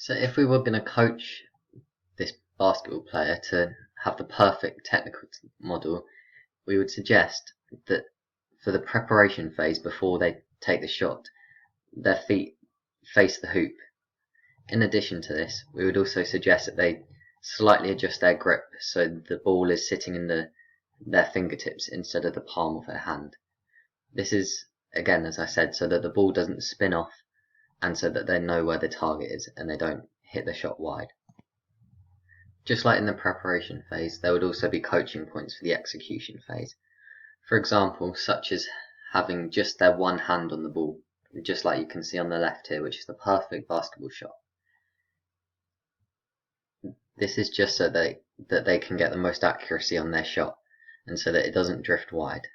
So if we were going to coach this basketball player to have the perfect technical model, we would suggest that for the preparation phase before they take the shot, their feet face the hoop. In addition to this, we would also suggest that they slightly adjust their grip so the ball is sitting in their fingertips instead of the palm of their hand. This is, again, as I said, so that the ball doesn't spin off and so that they know where the target is and they don't hit the shot wide. Just like in the preparation phase, there would also be coaching points for the execution phase. For example, such as having just their one hand on the ball, just like you can see on the left here, which is the perfect basketball shot. This is just so that they can get the most accuracy on their shot and so that it doesn't drift wide,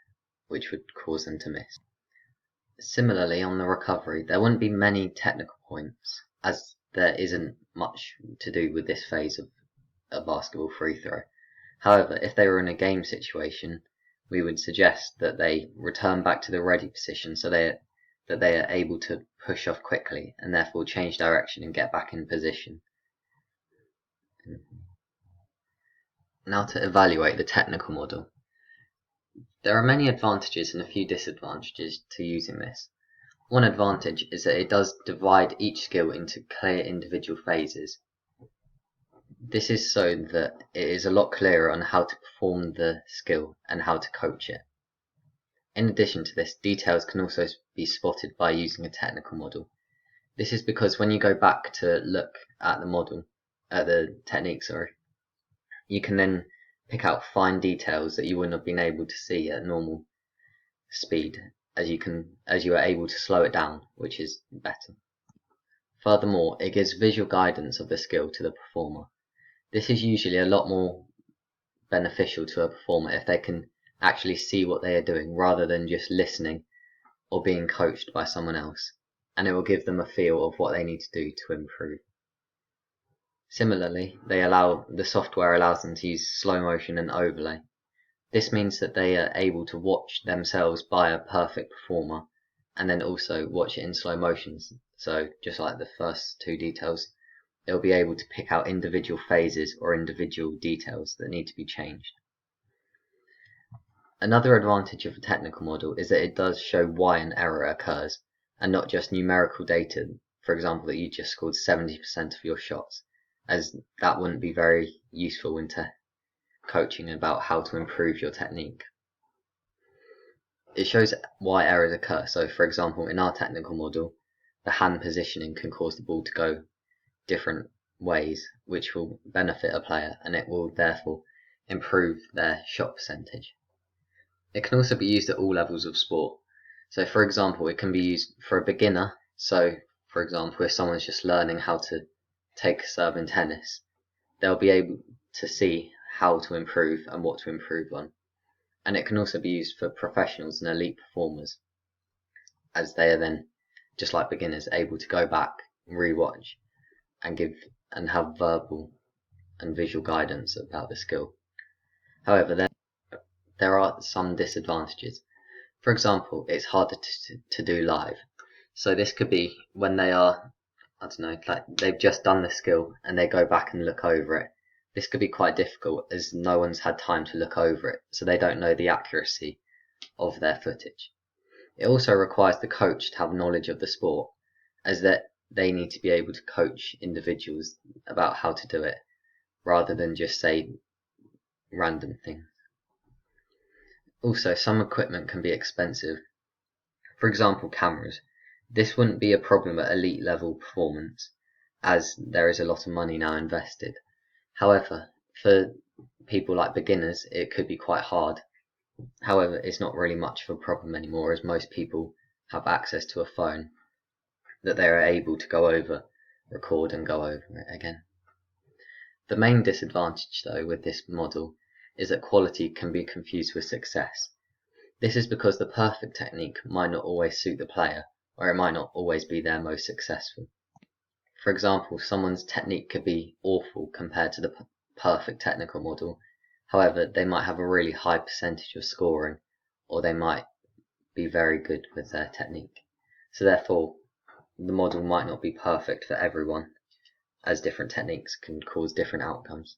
which would cause them to miss. Similarly, on the recovery, there wouldn't be many technical points, as there isn't much to do with this phase of a basketball free throw. However, if they were in a game situation, we would suggest that they return back to the ready position so that they are able to push off quickly and therefore change direction and get back in position. Now to evaluate the technical model. There are many advantages and a few disadvantages to using this. One advantage is that it does divide each skill into clear individual phases. This is so that it is a lot clearer on how to perform the skill and how to coach it. In addition to this, details can also be spotted by using a technical model. This is because when you go back to look at the technique, you can then pick out fine details that you wouldn't have been able to see at normal speed, as you are able to slow it down, which is better. Furthermore, it gives visual guidance of the skill to the performer. This is usually a lot more beneficial to a performer if they can actually see what they are doing rather than just listening or being coached by someone else, and it will give them a feel of what they need to do to improve. Similarly, the software allows them to use slow motion and overlay. This means that they are able to watch themselves by a perfect performer and then also watch it in slow motions. So just like the first two details, they'll be able to pick out individual phases or individual details that need to be changed. Another advantage of a technical model is that it does show why an error occurs and not just numerical data, for example, that you just scored 70% of your shots, as that wouldn't be very useful into coaching about how to improve your technique. It shows why errors occur. So for example, in our technical model, the hand positioning can cause the ball to go different ways, which will benefit a player and it will therefore improve their shot percentage. It can also be used at all levels of sport. So for example, it can be used for a beginner. So for example, if someone's just learning how to take a serve in tennis, they'll be able to see how to improve and what to improve on. And it can also be used for professionals and elite performers, as they are then, just like beginners, able to go back, rewatch, and have verbal and visual guidance about the skill. However, there are some disadvantages. For example, it's harder to do live. So this could be when they are, like they've just done the skill and they go back and look over it. This could be quite difficult as no one's had time to look over it, so they don't know the accuracy of their footage. It also requires the coach to have knowledge of the sport, as that they need to be able to coach individuals about how to do it, rather than just say random things. Also, some equipment can be expensive. For example, cameras. This wouldn't be a problem at elite level performance, as there is a lot of money now invested. However, for people like beginners, it could be quite hard. However, it's not really much of a problem anymore, as most people have access to a phone that they are able to record and go over it again. The main disadvantage, though, with this model is that quality can be confused with success. This is because the perfect technique might not always suit the player, or it might not always be their most successful. For example, someone's technique could be awful compared to the perfect technical model. However, they might have a really high percentage of scoring, or they might be very good with their technique. So therefore, the model might not be perfect for everyone, as different techniques can cause different outcomes.